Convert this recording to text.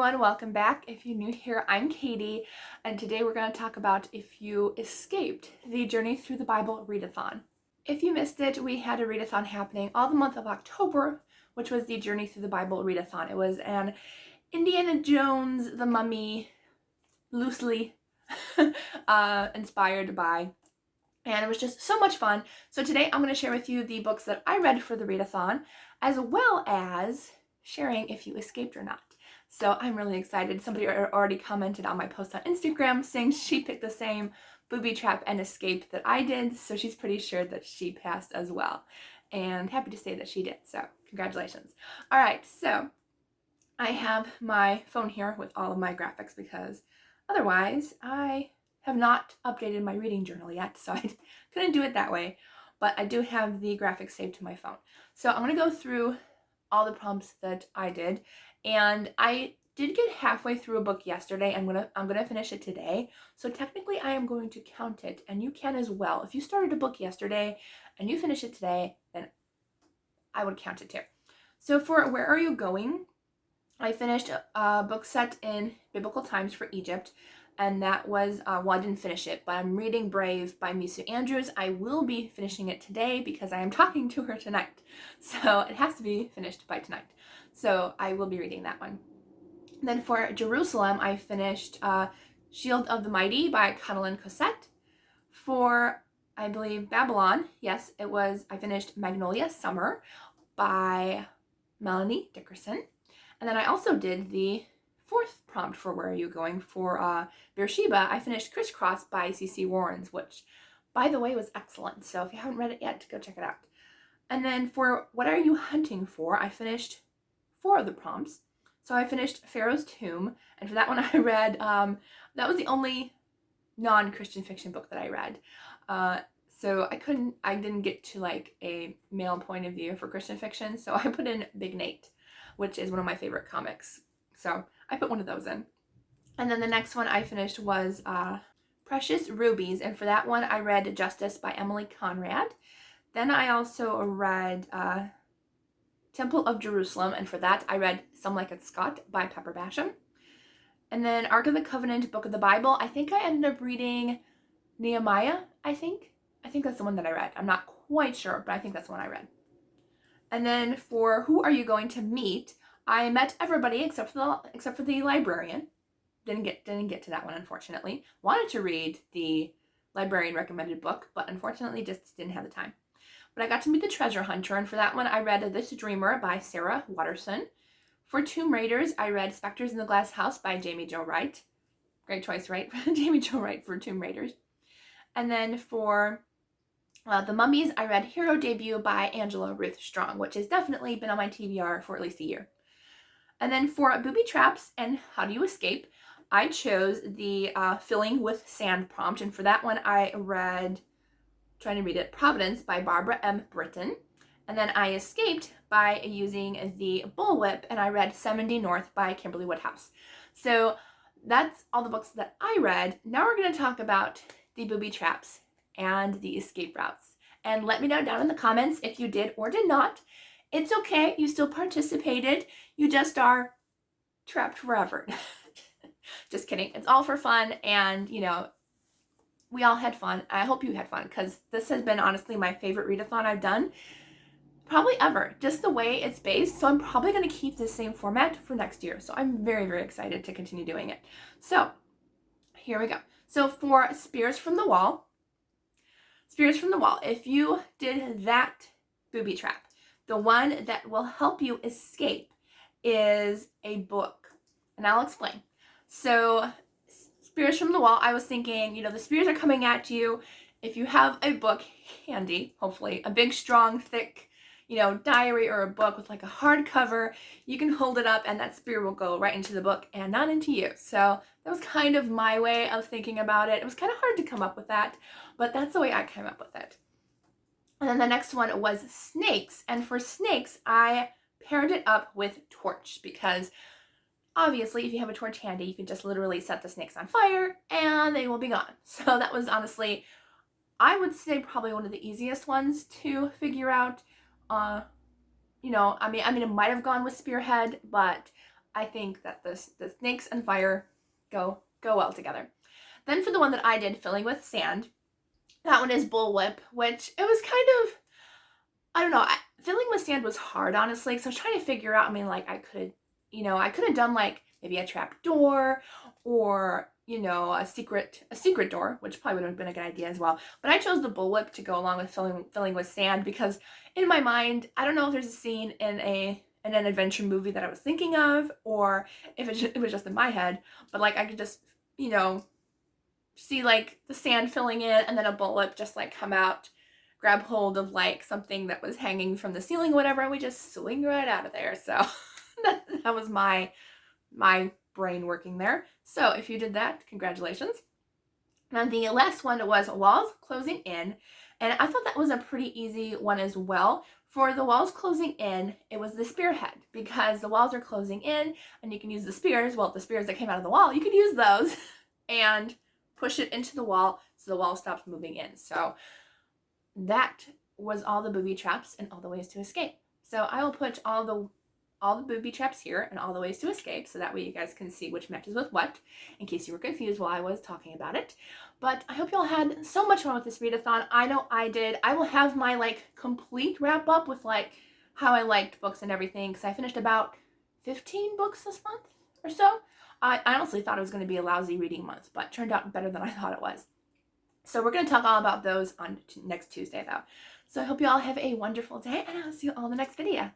everyone, welcome back. If you're new here, I'm Katie, and today we're going to talk about if you escaped the Journey Through the Bible Readathon. If you missed it, we had a readathon happening all the month of October, which was the Journey Through the Bible Readathon. It was an Indiana Jones, the Mummy, loosely inspired by, and it was just so much fun. So today I'm going to share with you the books that I read for the readathon, as well as sharing if you escaped or not. So I'm really excited. Somebody already commented on my post on Instagram saying she picked the same booby trap and escape that I did, so she's pretty sure that she passed as well. And happy to say that she did, so congratulations. All right, so I have my phone here with all of my graphics because otherwise I have not updated my reading journal yet, so I couldn't do it that way, but I do have the graphics saved to my phone. So I'm going to go through all the prompts that I did, and I did get halfway through a book yesterday. I'm gonna finish it today, so technically I am going to count it, and you can as well. If you started a book yesterday and you finish it today, then I would count it too. So for Where Are You Going, I finished a book set in Biblical Times for Egypt, and that was, well, I didn't finish it, but I'm reading Brave by Misu Andrews. I will be finishing it today because I am talking to her tonight, so it has to be finished by tonight. So I will be reading that one. Then for Jerusalem, I finished Shield of the Mighty by Connellan Cosette. For, I believe, Babylon, yes, it was, I finished Magnolia Summer by Melanie Dickerson. And then I also did the fourth prompt for Where Are You Going? For Beersheba, I finished Crisscross by C.C. Warrens, which, by the way, was excellent. So if you haven't read it yet, go check it out. And then for What Are You Hunting For, I finished 4 of the prompts. So I finished Pharaoh's Tomb, and for that one I read, that was the only non-Christian fiction book that I read. So I didn't get to like a male point of view for Christian fiction, so I put in Big Nate, which is one of my favorite comics. So I put one of those in. And then the next one I finished was Precious Rubies, and for that one I read Justice by Emily Conrad. Then I also read Temple of Jerusalem, and for that I read Some Like It Scott by Paperbacks. And then Ark of the Covenant, Book of the Bible. I think I ended up reading Nehemiah, I think that's the one that I read. I'm not quite sure, but I think that's the one I read. And then for Who Are You Going to Meet, I met everybody except for the librarian. Didn't get to that one, unfortunately. Wanted to read the librarian recommended book, but unfortunately just didn't have the time. But I got to meet the treasure hunter, and for that one I read This Dreamer by Sarah Watterson. For Tomb Raiders, I read Spectres in the Glass House by Jamie Jo Wright. Great choice, right? Jamie Jo Wright for Tomb Raiders. And then for The Mummies, I read Hero Debut by Angela Ruth Strong, which has definitely been on my TBR for at least a year. And then for Booby Traps and How Do You Escape, I chose the Filling with Sand prompt, and for that one I read, trying to read it, Providence by Barbara M. Britton. And then I escaped by using the Bullwhip, and I read 70 North by Kimberly Woodhouse. So that's all the books that I read. Now we're going to talk about the booby traps and the escape routes. And let me know down in the comments if you did or did not. It's okay. You still participated. You just are trapped forever. Just kidding. It's all for fun, and, you know, we all had fun. I hope you had fun, because this has been honestly my favorite readathon I've done probably ever, just the way it's based. So I'm probably going to keep the same format for next year. So I'm very, very excited to continue doing it. So here we go. So for Spears from the Wall, if you did that booby trap, the one that will help you escape is a book, and I'll explain. So Spears from the Wall, I was thinking, you know, the spears are coming at you. If you have a book handy, hopefully, a big, strong, thick, you know, diary or a book with like a hardcover, you can hold it up and that spear will go right into the book and not into you. So that was kind of my way of thinking about it. It was kind of hard to come up with that, but that's the way I came up with it. And then the next one was snakes. And for snakes, I paired it up with torch, because obviously if you have a torch handy, you can just literally set the snakes on fire and they will be gone. So that was honestly, I would say, probably one of the easiest ones to figure out. You know, I mean, it might have gone with Spearhead, but I think that the snakes and fire go well together. Then for the one that I did, filling with sand, that one is Bullwhip, which it was kind of, I don't know, filling with sand was hard, honestly. So I was trying to figure out, I mean, like I could have done like maybe a trap door or, a secret door, which probably would have been a good idea as well. But I chose the Bullwhip to go along with filling with sand because in my mind, I don't know if there's a scene in an adventure movie that I was thinking of, or if it was just in my head, but like I could just, see like the sand filling in and then a Bullwhip just like come out, grab hold of like something that was hanging from the ceiling or whatever, and we just swing right out of there. So that was my brain working there. So if you did that, congratulations. And the last one was walls closing in, and I thought that was a pretty easy one as well. For the walls closing in, it was the spearhead, because the walls are closing in and you can use the spears, the spears that came out of the wall, you could use those and push it into the wall so the wall stops moving in. So that was all the booby traps and all the ways to escape. So I will put all the booby traps here and all the ways to escape, so that way you guys can see which matches with what, in case you were confused while I was talking about it. But I hope you all had so much fun with this readathon. I know I did. I will have my like complete wrap up with like how I liked books and everything, because I finished about 15 books this month or so. I honestly thought it was going to be a lousy reading month, but turned out better than I thought it was. So we're going to talk all about those on next Tuesday though. So I hope you all have a wonderful day, and I'll see you all in the next video.